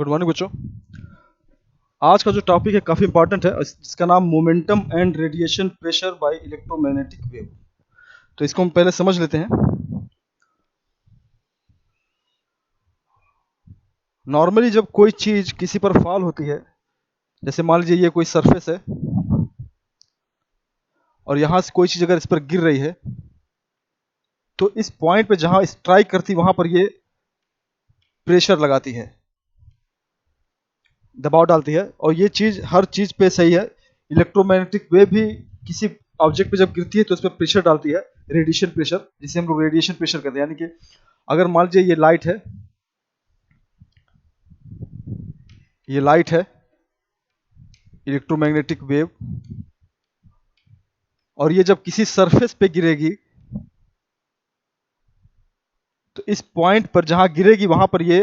Good morning बच्चों। आज का जो टॉपिक है काफ़ी इंपॉर्टेंट है, जिसका नाम momentum and radiation pressure by electromagnetic wave. तो इसको हम पहले समझ लेते हैं। नॉर्मली जब कोई चीज़ किसी पर फॉल होती है, जैसे मान लीजिए ये कोई सरफेस है और यहाँ से कोई चीज़ अगर इस पर गिर रही है, तो इस पॉइंट पे जहाँ स्ट्राइक करती है वहाँ पर ये प्रेशर लगाती है, दबाव डालती है। और ये चीज़ हर चीज़ पे सही है। इलेक्ट्रोमैग्नेटिक वेव भी किसी ऑब्जेक्ट पे जब गिरती है तो उस पर प्रेशर डालती है, रेडिएशन प्रेशर, जिसे हम लोग रेडिएशन प्रेशर कहते हैं। यानी कि अगर मान लीजिए ये लाइट है, ये लाइट है, इलेक्ट्रोमैग्नेटिक वेव, और ये जब किसी सरफेस पे गिरेगी तो इस पॉइंट पर जहां गिरेगी वहां पर ये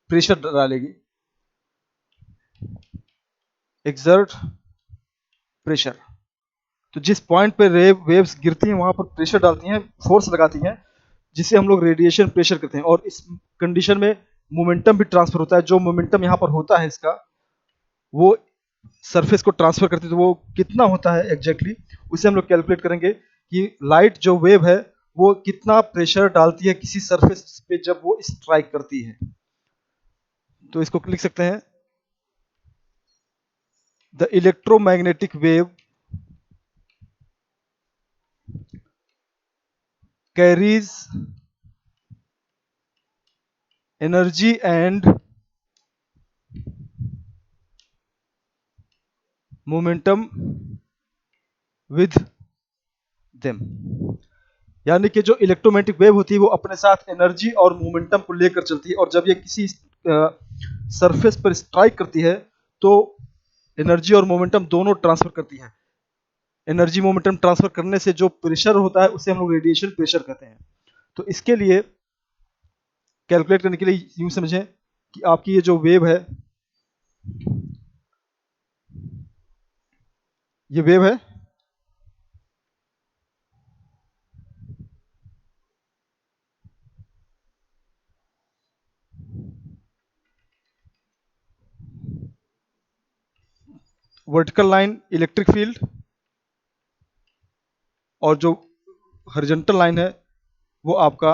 प्रेशर डालेगी, एक्सर्ट प्रेशर। तो जिस पॉइंट पे वेव्स गिरती हैं वहां पर प्रेशर डालती हैं, फोर्स लगाती हैं, जिसे हम लोग रेडिएशन प्रेशर कहते हैं। और इस कंडीशन में मोमेंटम भी ट्रांसफर होता है। जो मोमेंटम यहाँ पर होता है इसका, वो सरफेस को ट्रांसफर करती है। तो वो कितना होता है एग्जैक्टली उसे हम लोग कैलकुलेट करेंगे कि लाइट जो वेव है वो कितना प्रेशर डालती है किसी सरफेस पे जब वो स्ट्राइक करती है। तो इसको लिख सकते हैं, the electromagnetic wave carries energy and momentum with them. यानी कि जो इलेक्ट्रोमैग्नेटिक वेव होती है वो अपने साथ एनर्जी और मोमेंटम को लेकर चलती है। और जब ये किसी सरफेस पर स्ट्राइक करती है तो एनर्जी और मोमेंटम दोनों ट्रांसफर करती है। एनर्जी मोमेंटम ट्रांसफर करने से जो प्रेशर होता है उसे हम लोग रेडिएशन प्रेशर कहते हैं। तो इसके लिए कैलकुलेट करने के लिए यूं समझें कि आपकी ये जो वेव है, ये वेव है, वर्टिकल लाइन इलेक्ट्रिक फील्ड, और जो हॉरिजॉन्टल लाइन है वो आपका,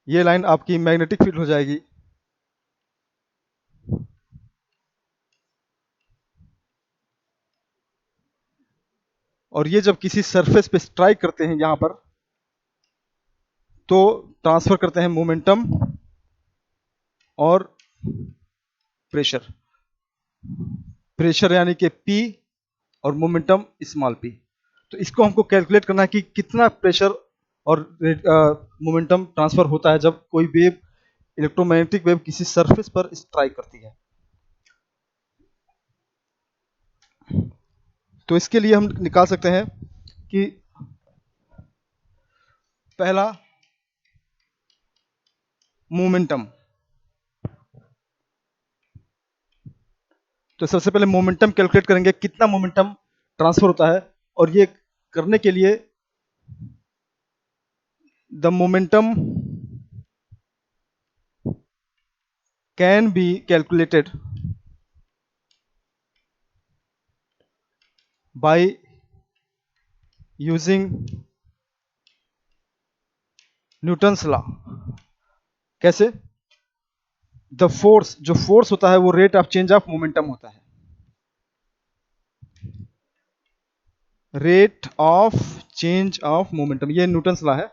ये लाइन आपकी मैग्नेटिक फील्ड हो जाएगी। और ये जब किसी सरफेस पे स्ट्राइक करते हैं यहां पर, तो ट्रांसफर करते हैं मोमेंटम और प्रेशर। प्रेशर यानी कि P और मोमेंटम स्मॉल p। तो इसको हमको कैलकुलेट करना है कि कितना प्रेशर और मोमेंटम ट्रांसफर होता है जब कोई वेव, इलेक्ट्रोमैग्नेटिक वेव, किसी सरफेस पर स्ट्राइक करती है। तो इसके लिए हम निकाल सकते हैं कि पहला मोमेंटम। तो सबसे पहले मोमेंटम कैलकुलेट करेंगे, कितना मोमेंटम ट्रांसफर होता है। और ये करने के लिए the momentum can be calculated by using Newton's law. कैसे? द फोर्स, जो फोर्स होता है वो rate of change of momentum होता है। Rate of change of momentum, ये न्यूटन्स लॉ है।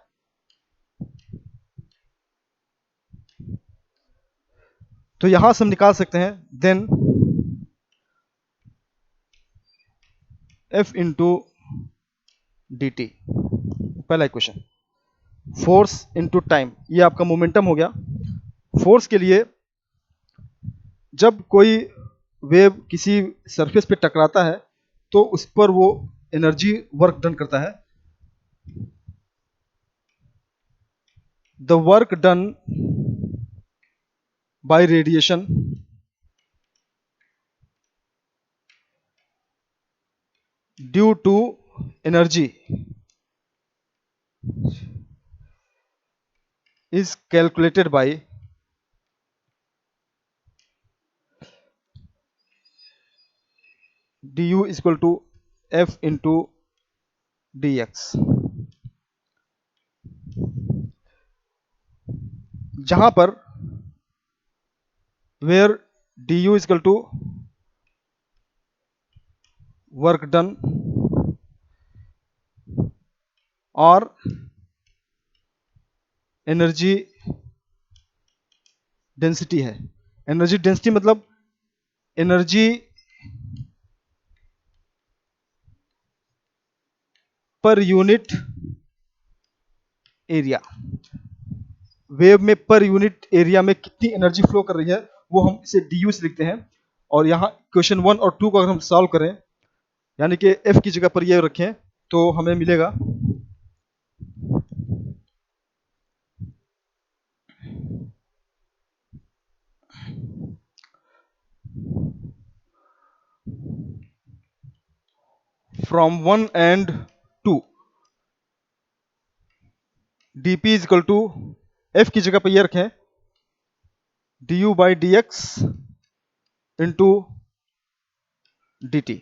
तो यहां से हम निकाल सकते हैं then F into D T. पहला इक्वेशन, फोर्स इंटू टाइम, ये आपका मोमेंटम हो गया। फोर्स के लिए, जब कोई वेव किसी सरफेस पे टकराता है तो उस पर वो एनर्जी वर्क डन करता है। The work done by radiation due to energy is calculated by D U equal to F into D X, जहां पर where D U equal to work done और एनर्जी डेंसिटी है। Energy density मतलब energy per unit area, wave में per unit area में कितनी energy flow कर रही है वो हम इसे डी यू से लिखते हैं। और यहाँ क्वेश्चन 1 और 2 को अगर हम सॉल्व करें, यानी कि एफ की जगह पर ये रखें, तो हमें मिलेगा from 1 and 2 dp is equal to F की जगह पर ये रखें D U by D X into D T,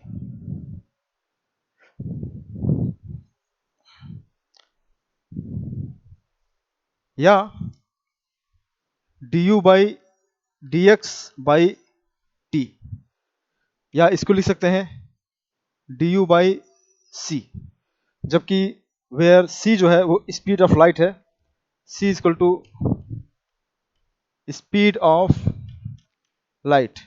या D U by D X by T, या इसको लिख सकते हैं डी यू बाई सी, जबकि वेयर सी जो है वो स्पीड ऑफ लाइट है। C is equal to speed of light,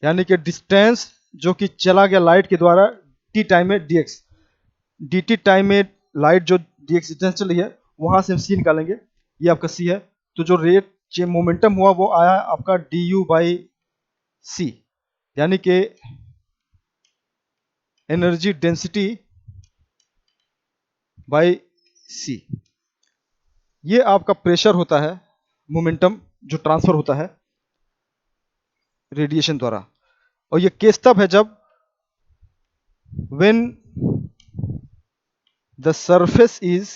यानी कि डिस्टेंस जो कि चला गया लाइट के द्वारा टी टाइम में dx, dt टाइम में लाइट जो dx डिस्टेंस चली है वहां से हम c निकालेंगे, ये आपका c है। तो जो रेट मोमेंटम हुआ वो आया आपका du बाई सी, यानी कि एनर्जी डेंसिटी बाई सी। ये आपका प्रेशर होता है, मोमेंटम जो ट्रांसफर होता है रेडिएशन द्वारा। और ये केस तब है जब when the surface is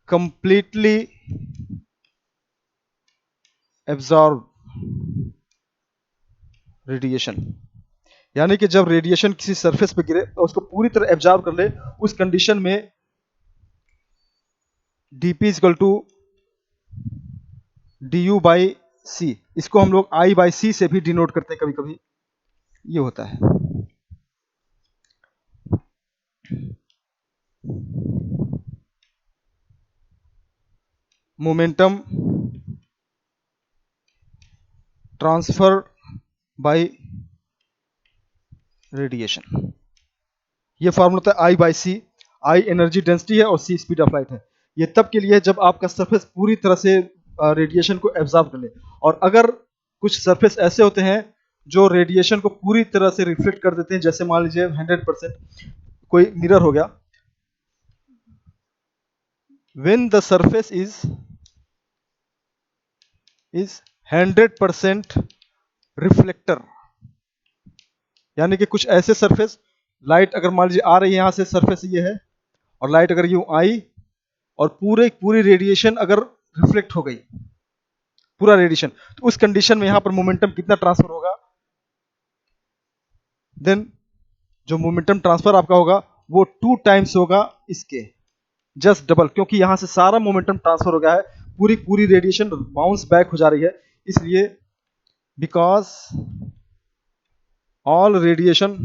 completely absorb radiation, यानी कि जब रेडिएशन किसी सरफेस पे गिरे तो उसको पूरी तरह एब्जॉर्ब कर ले, उस कंडीशन में dp is equal to D U by C, इसको हम लोग आई बाई सी से भी डिनोट करते हैं कभी कभी, ये होता है। मोमेंटम ट्रांसफर बाय रेडिएशन, ये फॉर्मूला होता है I by C. I energy density है और सी स्पीड ऑफ लाइट है। ये तब के लिए है जब आपका सरफेस पूरी तरह से रेडिएशन को एब्जॉर्ब कर ले। और अगर कुछ सरफेस ऐसे होते हैं जो रेडिएशन को पूरी तरह से रिफ्लेक्ट कर देते हैं, जैसे मान लीजिए 100%, कोई मिरर हो गया, when the surface is 100% reflector, यानी कि कुछ ऐसे सरफेस, लाइट अगर मान लीजिए आ रही है यहां से, सरफेस ये है, और लाइट अगर यूं आई और पूरी रेडिएशन अगर रिफ्लेक्ट हो गई, पूरा रेडिएशन, तो उस कंडीशन में यहां पर मोमेंटम कितना ट्रांसफर होगा, देन जो मोमेंटम ट्रांसफर आपका होगा वो 2 टाइम्स होगा इसके, जस्ट डबल, क्योंकि यहां से सारा मोमेंटम ट्रांसफर हो गया है, पूरी रेडिएशन बाउंस बैक हो जा रही है, इसलिए because all radiation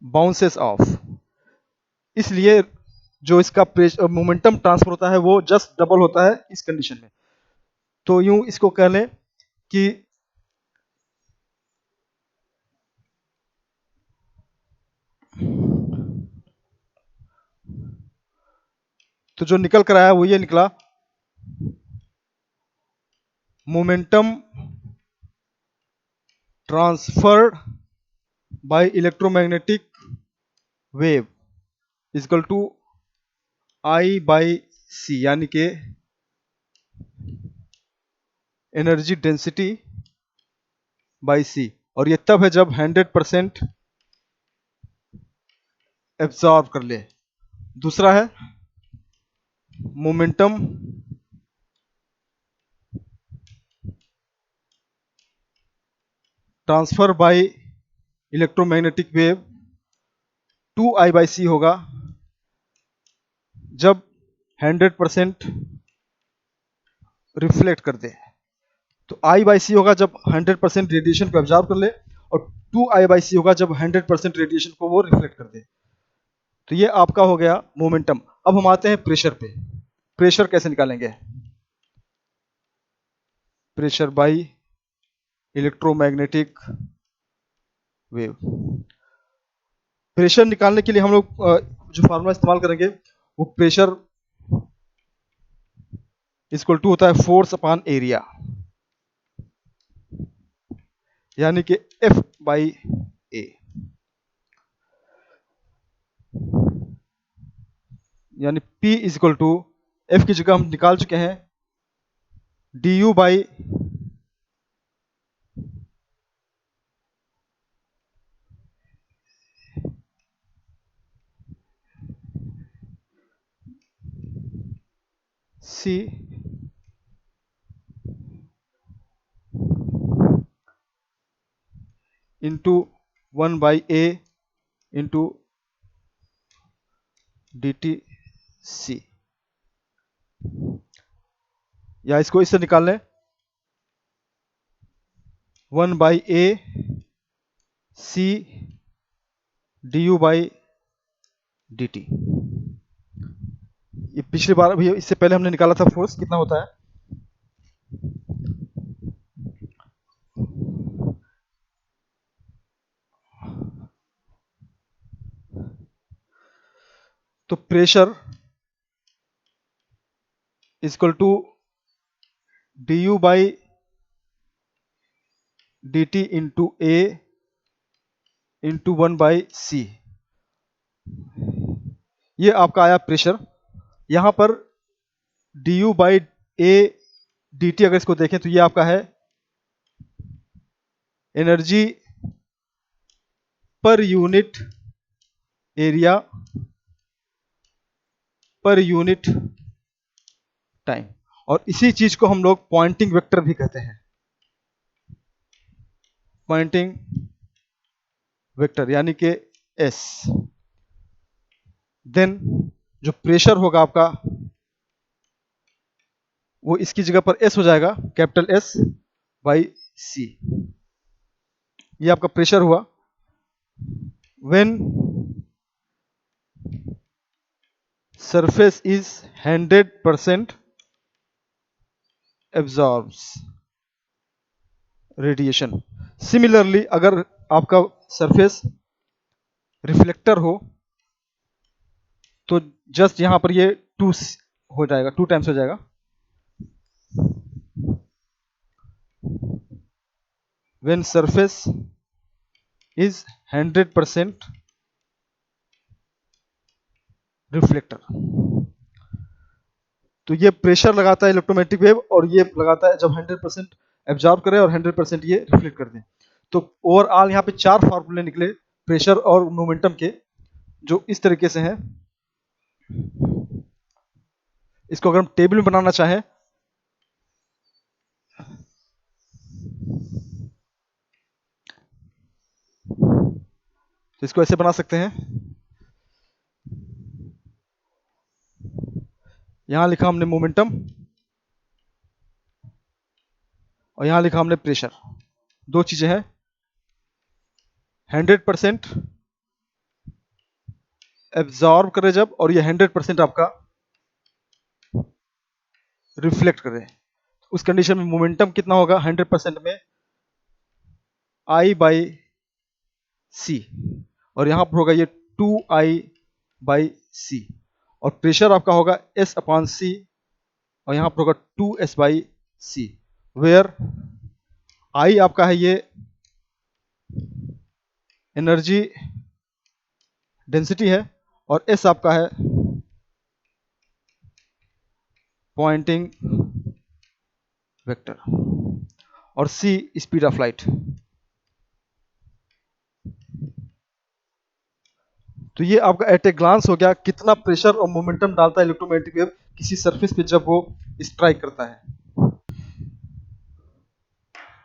bounces of, इसलिए जो इसका मोमेंटम ट्रांसफर होता है वो जस्ट डबल होता है इस कंडीशन में। तो यूं इसको कह लें कि तो जो निकल कर आया वो ये निकला, momentum transferred by electromagnetic wave equal to I by C, यानी कि एनर्जी डेंसिटी बाई सी। और ये तब है जब 100% एब्जॉर्ब कर ले। दूसरा है momentum transfer bye electromagnetic wave 2I/c होगा जब 100% रिफ्लेक्ट कर दे। तो I/c होगा जब 100% रेडिएशन को एब्जॉर्ब कर ले, और 2I/c होगा जब 100% रेडिएशन को वो रिफ्लेक्ट कर दे। तो ये आपका हो गया मोमेंटम। अब हम आते हैं प्रेशर पे। प्रेशर कैसे निकालेंगे? Pressure by electromagnetic wave. Pressure निकालने के लिए हम लोग जो फार्मूला इस्तेमाल करेंगे वो प्रेशर इक्वल टू होता है फोर्स अपॉन एरिया, यानी कि F बाई A, यानी P इक्वल टू F की जगह हम निकाल चुके हैं du by C into 1/A into DTC, या इसको इससे निकाल लें 1/A C du by dt। ये पिछली बार अभी इससे पहले हमने निकाला था फोर्स कितना होता है। तो pressure equal to du by dt into A into 1/c, ये आपका आया प्रेशर। यहां पर du बाई A dt अगर इसको देखें तो ये आपका है energy per unit area per unit time, और इसी चीज को हम लोग पॉइंटिंग वेक्टर भी कहते हैं। पॉइंटिंग वेक्टर यानी कि S। देन जो प्रेशर होगा आपका वो इसकी जगह पर S हो जाएगा, कैपिटल S बाई C। ये आपका प्रेशर हुआ। When surface is 100% absorbs radiation. Similarly अगर आपका सरफेस रिफ्लेक्टर हो तो जस्ट यहां पर ये 2 हो जाएगा, 2 टाइम्स हो जाएगा। When surface is 100% reflector. तो ये प्रेशर लगाता है इलेक्ट्रोमैग्नेटिक वेव, और ये लगाता है जब 100% एब्जॉर्ब करे और 100% ये रिफ्लेक्ट कर दे। तो ओवरऑल यहाँ पे 4 फार्मूले निकले प्रेशर और मोमेंटम के, जो इस तरीके से हैं। इसको अगर हम टेबल में बनाना चाहें तो इसको ऐसे बना सकते हैं। यहां लिखा हमने मोमेंटम और यहां लिखा हमने प्रेशर। दो चीजें हैं, 100% एब्जॉर्ब करे जब, और ये 100% आपका रिफ्लेक्ट करे। उस कंडीशन में मोमेंटम कितना होगा 100% में I/c, और यहां पर होगा ये 2I/c, और प्रेशर आपका होगा S/c, और यहां पर होगा 2S/c, वेयर I आपका है ये एनर्जी डेंसिटी है, और S आपका है पॉइंटिंग वेक्टर, और C स्पीड ऑफ लाइट। तो ये आपका एट ए ग्लांस हो गया कितना प्रेशर और मोमेंटम डालता है इलेक्ट्रोमैग्नेटिक वेव किसी सरफेस पे जब वो स्ट्राइक करता है।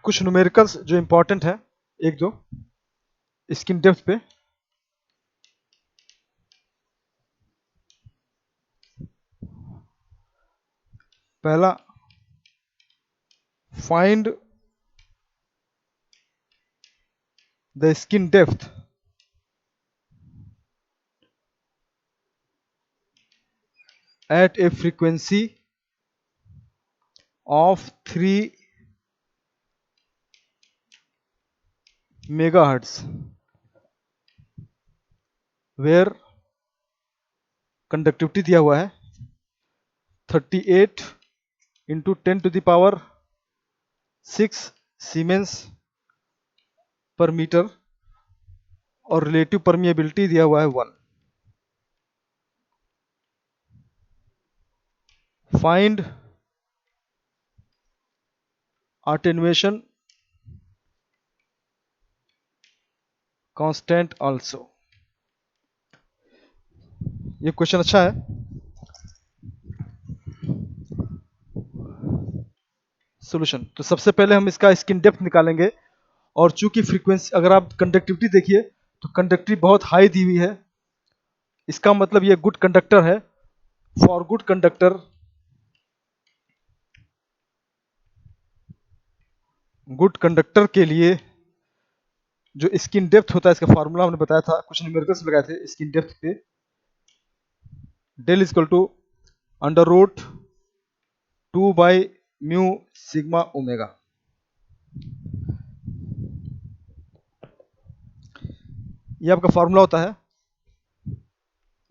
कुछ न्यूमेरिकल्स जो इंपॉर्टेंट है, एक दो स्किन डेप्थ पे पहला find the skin depth at a frequency of 3 megahertz where conductivity दिया हुआ है 38 इंटू 10⁻6 सीमेंस पर मीटर और रिलेटिव परमिएबिलिटी दिया हुआ है 1। Find attenuation constant also. ये क्वेश्चन अच्छा है। सॉल्यूशन, तो सबसे पहले हम इसका स्किन डेप्थ निकालेंगे और चूंकि फ्रीक्वेंसी, अगर आप कंडक्टिविटी देखिए तो कंडक्टिविटी बहुत हाई दी हुई है, इसका मतलब ये गुड कंडक्टर है। For good conductor, good conductor के लिए जो स्किन डेप्थ होता है, इसका फार्मूला हमने बताया था, कुछ न्यूमेरिकल्स लगाए थे स्किन डेप्थ पे। Del equal to under root 2 by mu sigma omega. ये आपका फार्मूला होता है।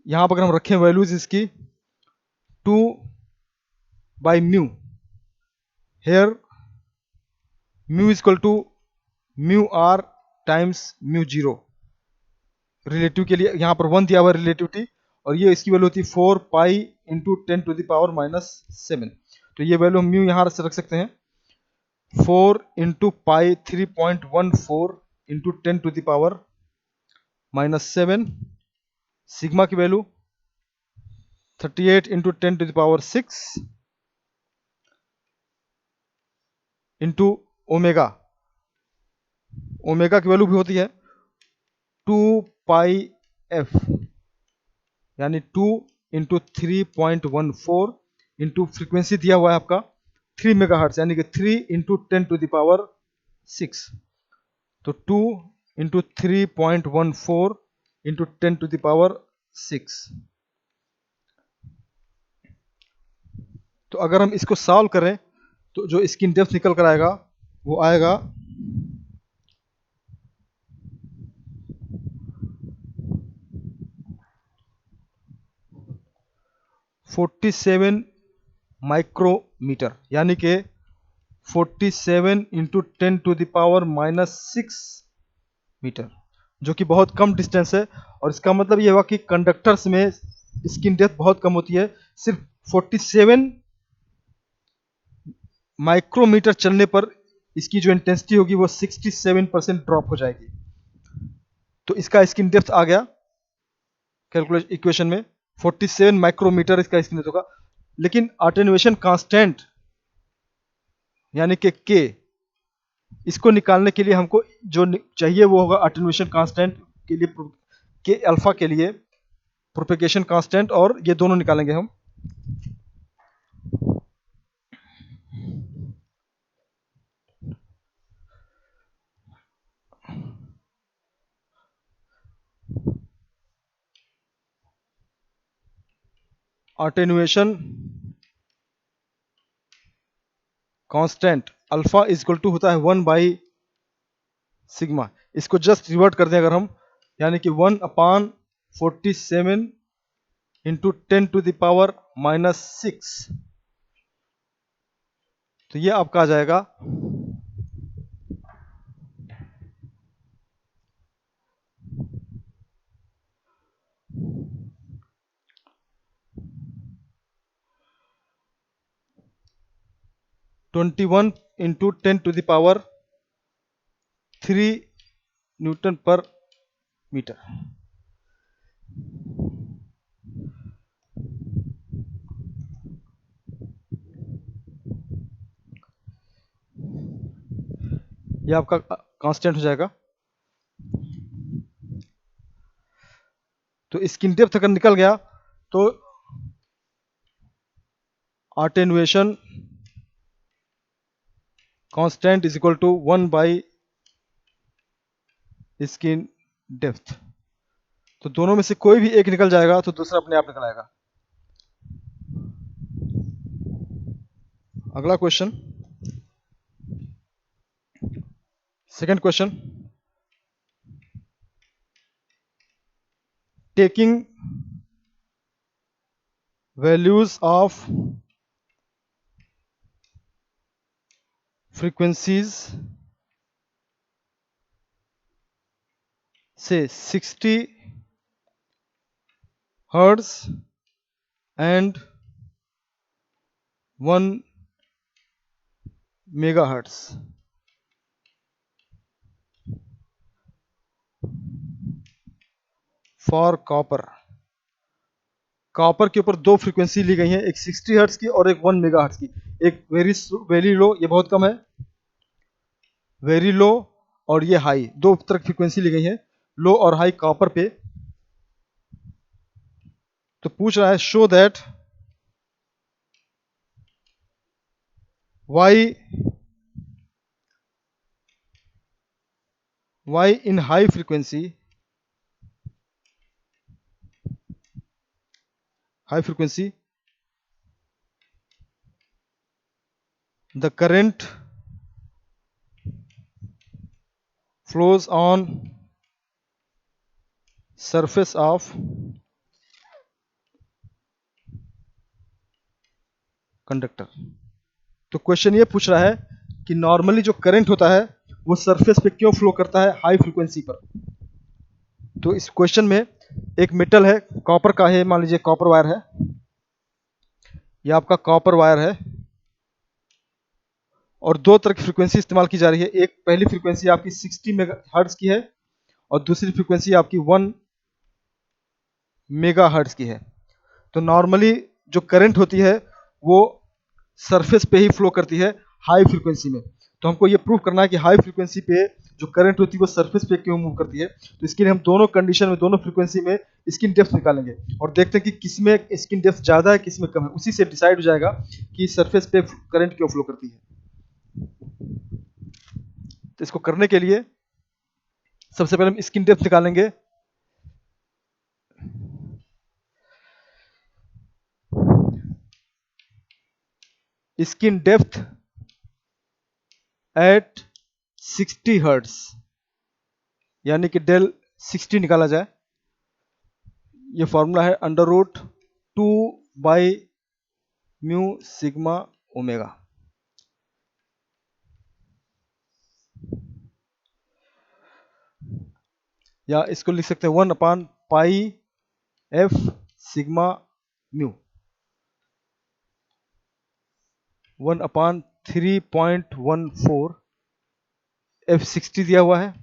यहां पर अगर हम रखें वैल्यूज इसकी 2 by mu, here mu equal to mu r times mu zero. Relative के लिए यहाँ पर 1 दिया हुआ है रिलेटिविटी, और ये इसकी वैल्यू होती है 4 पाई इंटू 10⁻⁻7। तो ये वैल्यू हम म्यू यहाँ से रख सकते हैं 4 इंटू पाई 3.14 इंटू 10⁻⁻7। सिग्मा की value 38 into 10⁻6 into omega. Omega की वैल्यू भी होती है 2 पाई एफ, यानी 2 इंटू 3.14 इंटू फ्रिक्वेंसी दिया हुआ है आपका 3 मेगाहर्ट्ज, यानी कि 3 इंटू 10⁻6। तो 2 इंटू 3.14 इंटू 10⁻6। तो अगर हम इसको सॉल्व करें तो जो स्किन डेप्थ निकल कर आएगा वो आएगा 47 माइक्रोमीटर, यानी कि 47 इंटू 10⁻⁻6 मीटर, जो कि बहुत कम डिस्टेंस है। और इसका मतलब ये हुआ कि कंडक्टर्स में स्किन डेप्थ बहुत कम होती है। सिर्फ 47 माइक्रोमीटर चलने पर इसकी जो इंटेंसिटी होगी वो 67% ड्रॉप हो जाएगी। तो इसका स्किन डेप्थ आ गया कैलकुलेशन इक्वेशन में 47 माइक्रोमीटर इसका स्किन डेप्थ होगा। लेकिन अटेन्युएशन कांस्टेंट यानी कि के, इसको निकालने के लिए हमको जो चाहिए वो होगा अटेन्युएशन कांस्टेंट के लिए, के अल्फा के लिए प्रोपेगेशन कांस्टेंट, और ये दोनों निकालेंगे हम। Attenuation constant alpha equal to होता है 1 बाई सिग्मा। इसको जस्ट रिवर्ट कर दें अगर हम, यानी कि 1/47 इंटू 10⁻⁻6। तो ये आपका आ जाएगा 21 इंटू 10⁻³ न्यूटन पर मीटर। ये आपका कांस्टेंट हो जाएगा। तो स्किन डेप्थ अगर निकल गया तो attenuation constant is equal to 1 by skin depth. तो दोनों में से कोई भी एक निकल जाएगा तो दूसरा अपने आप निकल आएगा। अगला question, second question, taking values of frequencies से 60 hertz and 1 megahertz for copper. Copper के ऊपर दो फ्रीक्वेंसी ली गई हैं, एक 60 हर्ट्ज की और एक 1 मेगाहर्ट्ज की। एक वेरी लो, ये बहुत कम है, वेरी लो, और ये हाई, दो तरह की फ्रीक्वेंसी ली गई है, लो और हाई कॉपर पे। तो पूछ रहा है show that why in high frequency the current flows on surface of conductor. तो क्वेश्चन ये पूछ रहा है कि नॉर्मली जो करंट होता है वो सरफेस पे क्यों फ्लो करता है हाई फ्रीक्वेंसी पर। तो इस क्वेश्चन में एक मेटल है, कॉपर का है, मान लीजिए कॉपर वायर है, यह आपका कॉपर वायर है, और दो तरह की फ्रीक्वेंसी इस्तेमाल की जा रही है। एक पहली फ्रीक्वेंसी आपकी 60 मेगाहर्ट्ज की है और दूसरी फ्रीक्वेंसी आपकी 1 मेगाहर्ट्ज की है। तो नॉर्मली जो करंट होती है वो सरफेस पे ही फ्लो करती है हाई फ्रीक्वेंसी में। तो हमको ये प्रूव करना है कि हाई फ्रीक्वेंसी पे जो करंट होती है वो सरफेस पे क्यों मूव करती है। तो इसके लिए हम दोनों कंडीशन में, दोनों फ्रीक्वेंसी में स्किन डेप्थ निकालेंगे और देखते हैं कि किसमें स्किन डेप्थ ज़्यादा है, किसमें कम है। उसी से डिसाइड हो जाएगा कि सरफेस पे करंट क्यों फ्लो करती है। तो इसको करने के लिए सबसे पहले हम स्किन डेप्थ निकालेंगे। स्किन डेप्थ एट 60 हर्ट्ज, यानी कि डेल 60 निकाला जाए। ये फॉर्मूला है √2 बाई म्यू सिग्मा ओमेगा। या इसको लिख सकते हैं 1/π f सिग्मा म्यू, 1/3.14 f60 दिया हुआ है।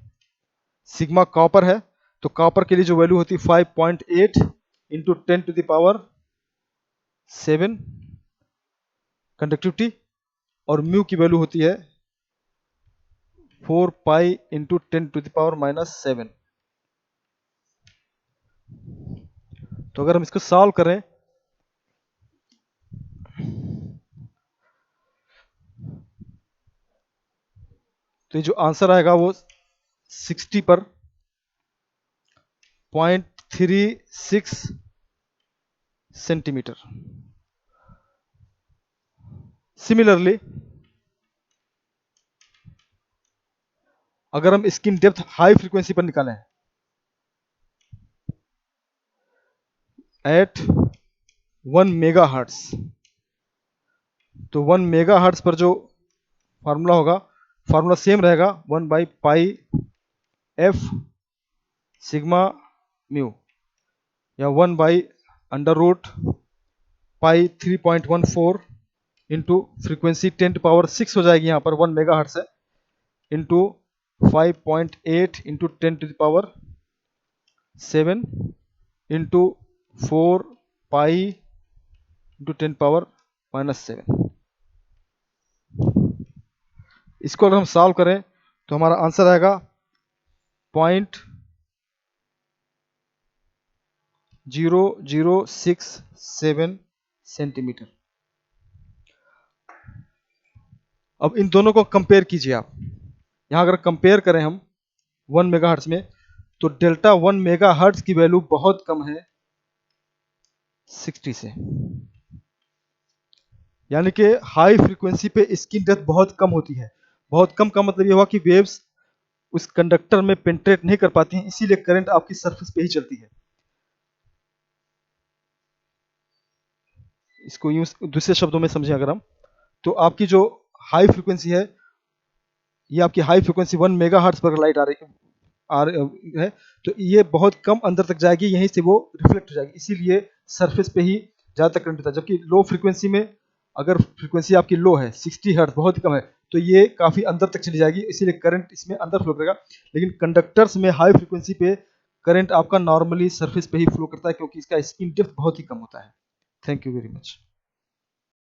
सिग्मा कॉपर है, तो कॉपर के लिए जो वैल्यू होती है 5.8 इंटू 10⁻7 कंडक्टिविटी, और म्यू की वैल्यू होती है 4π इंटू 10⁻⁻7। तो अगर हम इसको सॉल्व करें तो ये जो आंसर आएगा वो 60 पर 0.36 सेंटीमीटर। सिमिलरली अगर हम स्किन डेप्थ हाई फ्रीक्वेंसी पर निकालें एट 1 मेगाहर्ट्ज, तो 1 मेगाहर्ट्ज पर जो फार्मूला होगा, फार्मूला सेम रहेगा 1/π f सिग्मा म्यू, या 1/√π3.14 इंटू फ्रीक्वेंसी 10⁻6 हो जाएगी, यहाँ पर 1 मेगाहर्ट्ज है, इंटू 5.8 इंटू 10⁻7 इंटू 4π इंटू 10⁻7। इसको अगर हम सॉल्व करें तो हमारा आंसर आएगा 0.067 सेंटीमीटर। अब इन दोनों को कंपेयर कीजिए आप। यहां अगर कंपेयर करें हम 1 मेगाहर्ट्ज में, तो डेल्टा 1 मेगाहर्ट्ज की वैल्यू बहुत कम है 60 से, यानी कि हाई फ्रीक्वेंसी पे स्किन डेथ बहुत कम होती है। बहुत कम का मतलब ये हुआ कि वेव्स उस कंडक्टर में पेंट्रेट नहीं कर पाती हैं, इसीलिए करंट आपकी सरफेस पे ही चलती है। इसको यूं दूसरे शब्दों में समझें अगर हम, तो आपकी जो हाई फ्रीक्वेंसी है, ये आपकी हाई फ्रीक्वेंसी 1 मेगाहर्ट्ज पर लाइट आ रही है, तो ये बहुत कम अंदर तक जाएगी, यहीं से वो रिफ्लेक्ट हो जाएगी, इसीलिए सरफेस पे ही ज़्यादातर करंट होता है। जबकि लो फ्रीक्वेंसी में, अगर फ्रीक्वेंसी आपकी लो है 60 हर्ट्ज, बहुत ही कम है, तो ये काफ़ी अंदर तक चली जाएगी, इसीलिए करंट इसमें अंदर फ्लो करेगा। लेकिन कंडक्टर्स में हाई फ्रीक्वेंसी पे करंट आपका नॉर्मली सरफेस पे ही फ्लो करता है, क्योंकि इसका स्किन डेप्थ बहुत ही कम होता है। Thank you very much.